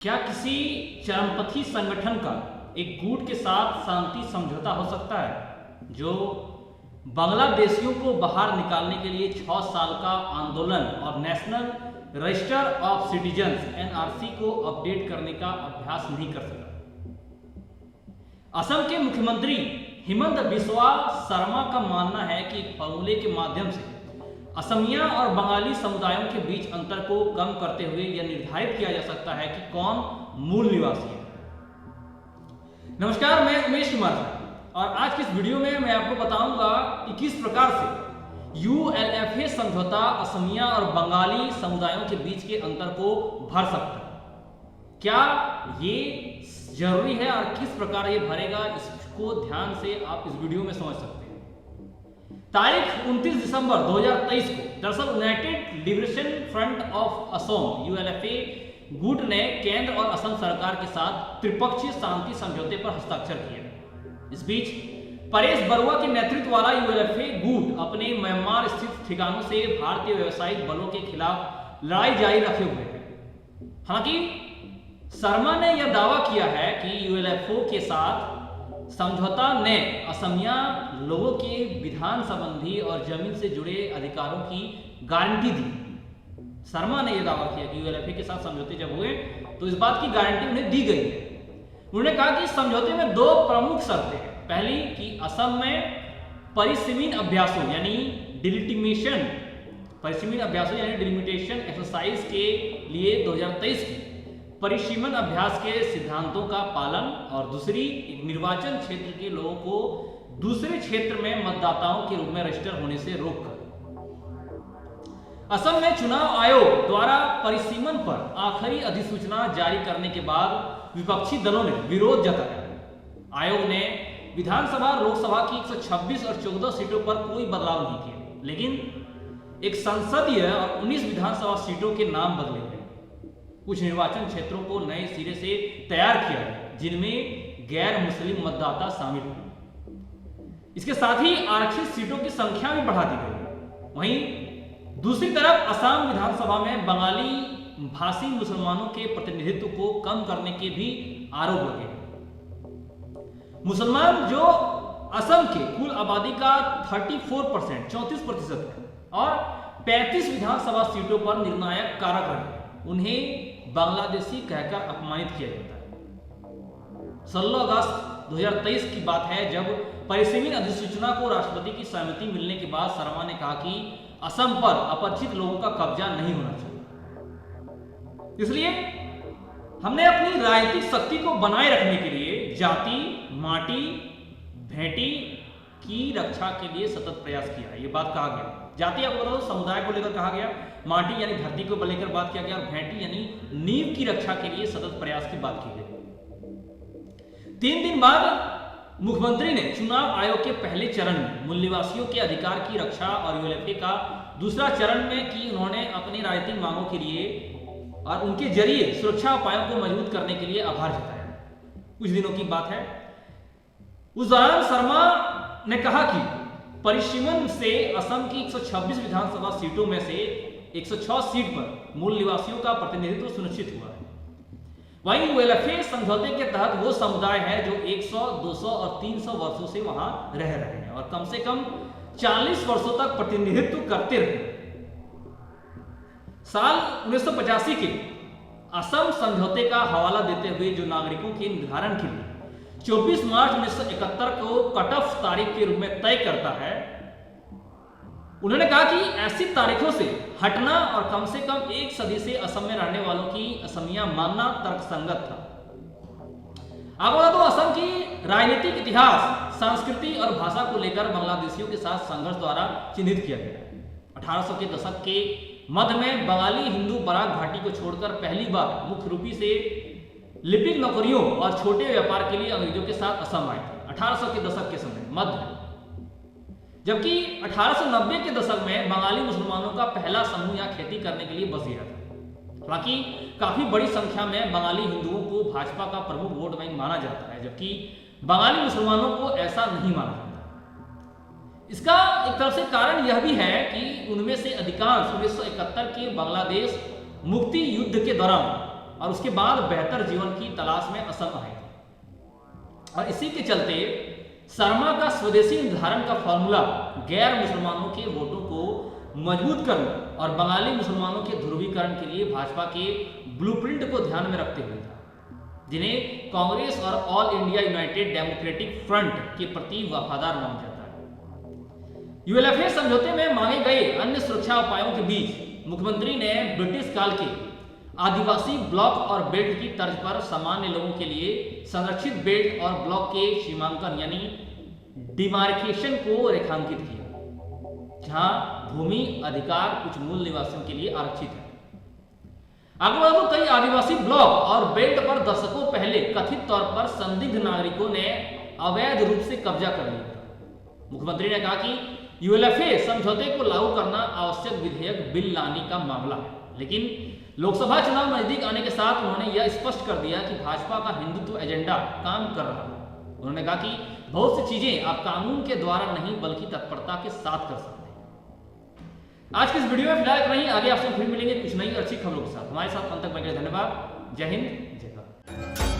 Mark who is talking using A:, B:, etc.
A: क्या किसी चरमपंथी संगठन का एक गुट के साथ शांति समझौता हो सकता है जो बांग्लादेशियों को बाहर निकालने के लिए 6 साल का आंदोलन और national register of citizens NRC को अपडेट करने का अभ्यास नहीं कर सका? असम के मुख्यमंत्री हिमंत बिस्वा शर्मा का मानना है कि फॉर्मूले के माध्यम से असमिया और बंगाली समुदायों के बीच अंतर को कम करते हुए यह निर्धारित किया जा सकता है कि कौन मूल निवासी है। नमस्कार, मैं उमेश कुमार और आज की इस वीडियो में मैं आपको बताऊंगा कि किस प्रकार से यूएलएफए समझौता असमिया और बंगाली समुदायों के बीच के अंतर को भर सकता है। क्या ये जरूरी है और किस प्रकार ये भरेगा, इसको ध्यान से आप इस वीडियो में समझ सकते हैं। तारीख 29 दिसंबर 2023 को दरअसल united liberation front of Assam ULFA गुट ने केंद्र और असम सरकार के साथ त्रिपक्षीय शांति समझौते पर हस्ताक्षर किए। इस बीच परेश बरुआ के नेतृत्व वाला यूएलएफए गुट अपने म्यांमार स्थित ठिकानों से भारतीय व्यावसायिक बलों के खिलाफ लड़ाई जारी रखे हुए है। हालांकि शर्मा ने यह दावा किया है कि यूएलएफओ के साथ समझौता ने असमिया लोगों के विधान संबंधी और जमीन से जुड़े अधिकारों की गारंटी दी। शर्मा ने यह दावा किया कि यूएलएफए के साथ समझौते जब हुए तो इस बात की गारंटी उन्हें दी गई है। उन्होंने कहा कि इस समझौते में 2 प्रमुख शर्तें हैं। पहली कि असम में परिसीमन अभ्यासों यानी डिलिमिटेशन एक्सरसाइज के लिए 2023 की परिसीमन अभ्यास के सिद्धांतों का पालन और दूसरी निर्वाचन क्षेत्र के लोगों को दूसरे क्षेत्र में मतदाताओं के रूप में रजिस्टर होने से रोककर। असम में चुनाव आयोग द्वारा परिसीमन पर आखिरी अधिसूचना जारी करने के बाद विपक्षी दलों ने विरोध जताया। आयोग ने विधानसभा लोकसभा की 126 और 14 सीटों पर कोई बदलाव नहीं किए, लेकिन एक संसदीय और 19 विधानसभा सीटों के नाम बदले गए। कुछ निर्वाचन क्षेत्रों को नए सिरे से तैयार किया गया जिनमें गैर मुस्लिम मतदाता शामिल हुए। इसके साथ ही आरक्षित सीटों की संख्या भी बढ़ा दी गई। वहीं दूसरी तरफ असम विधानसभा में बंगाली भाषी मुसलमानों के प्रतिनिधित्व को कम करने के भी आरोप लगे। मुसलमान जो असम के कुल आबादी का 34% है और 35 विधानसभा सीटों पर निर्णायक कारक रहे, उन्हें बांग्लादेशी कहकर अपमानित किया जाता है। 16 अगस्त 2023 की बात है जब परिसीमन अधिसूचना को राष्ट्रपति की सहमति मिलने के बाद शर्मा ने कहा कि असम पर अपरिचित लोगों का कब्जा नहीं होना चाहिए। इसलिए हमने अपनी राजनीतिक शक्ति को बनाए रखने के लिए जाति, माटी, भेंटी की रक्षा के लिए सतत प्रयास किया। ये बात कहा गया। जाति आपको बता दो, समुदाय को लेकर कहा गया। माटी यानी धरती को लेकर बात किया गया और भेंटी यानी नींव की रक्षा के लिए सतत प्रयास की बात की गई। 3 दिन बाद मुख्यमंत्री ने चुनाव आयोग के पहले चरण में मूल निवासियों के अधिकार की रक्षा और यूएलएफए का दूसरा चरण में की उन्होंने अपनी राजनीतिक मांगों के लिए और उनके जरिए सुरक्षा उपायों को मजबूत करने के लिए आभार जताया। कुछ दिनों की बात है, उस दौरान शर्मा ने कहा कि परिसीमन से असम की 126 विधानसभा सीटों में से 106 सीट पर मूल निवासियों का प्रतिनिधित्व सुनिश्चित हुआ है। वहीं यूएलएफए समझौते के तहत वो समुदाय है जो 100, 200 और 300 वर्षों से वहां रह रहे हैं और कम से कम 40 वर्षों तक प्रतिनिधित्व करते रहे। साल 1985 के असम समझौते का हवाला देते हुए जो नागरिकों के निर्धारण के लिए 24 मार्च 1971 को कट ऑफ तारीख के रूप में तय करता है, उन्होंने कहा कि ऐसी तारीखों से हटना और कम से कम 1 सदी से असम में रहने वालों की असमिया मानना तर्कसंगत था। आपको बता दो, असम की राजनीतिक इतिहास, संस्कृति और भाषा को लेकर बांग्लादेशियों के साथ संघर्ष द्वारा चिन्हित किया गया। 1800 के दशक के मध्य में बंगाली हिंदू बराक घाटी को छोड़कर पहली बार मुख्य रूपी से लिपिक नौकरियों और छोटे व्यापार के लिए अंग्रेजों के साथ असम आए थे 1800 के दशक के समय मध्य, जबकि 1890 के दशक में बंगाली मुसलमानों का पहला समूह यहाँ खेती करने के लिए बस गया था। हालांकि काफी बड़ी संख्या में बंगाली हिंदुओं को भाजपा का प्रमुख वोट बैंक माना जाता है, जबकि बंगाली मुसलमानों को ऐसा नहीं माना जाता। इसका एक तरफ से कारण यह भी है कि उनमें से अधिकांश 1971 के बांग्लादेश मुक्ति युद्ध के दौरान और उसके बाद बेहतर जीवन की तलाश में असम आए थे। और इसी के चलते शर्मा का स्वदेशी निर्धारण का फॉर्मूला गैर मुसलमानों के वोटों को मजबूत करने और बंगाली मुसलमानों के ध्रुवीकरण के लिए भाजपा के ब्लूप्रिंट को ध्यान में रखते हुए था, जिन्हें कांग्रेस और all India United democratic front के प्रति वफादार माना जाता है। यूएलएफए समझौते में मांगे गए अन्य सुरक्षा उपायों के बीच मुख्यमंत्री ने ब्रिटिश काल के आदिवासी ब्लॉक और बेल्ट की तर्ज पर सामान्य लोगों के लिए संरक्षित बेल्ट और ब्लॉक के सीमांकन यानी डिमार्केशन को रेखांकित किया, जहां भूमि अधिकार कुछ मूल निवासियों के लिए आरक्षित है। आगे कई आदिवासी ब्लॉक और बेल्ट पर दशकों पहले कथित तौर पर संदिग्ध नागरिकों ने अवैध रूप से कब्जा कर लिया था। मुख्यमंत्री ने कहा कि यूएलएफए समझौते को लागू करना आवश्यक विधेयक बिल लाने का मामला है, लेकिन लोकसभा चुनाव नजदीक आने के साथ उन्होंने यह स्पष्ट कर दिया कि भाजपा का हिंदुत्व एजेंडा काम कर रहा है। उन्होंने कहा कि बहुत सी चीजें आप कानून के द्वारा नहीं बल्कि तत्परता के साथ कर सकते हैं। आज के इस वीडियो में फिलहाल इतना ही। आगे आपसे फिर मिलेंगे कुछ नई अच्छी खबरों के साथ। हमारे साथ अंत तक बने रहिए। धन्यवाद। जय हिंद, जय भारत।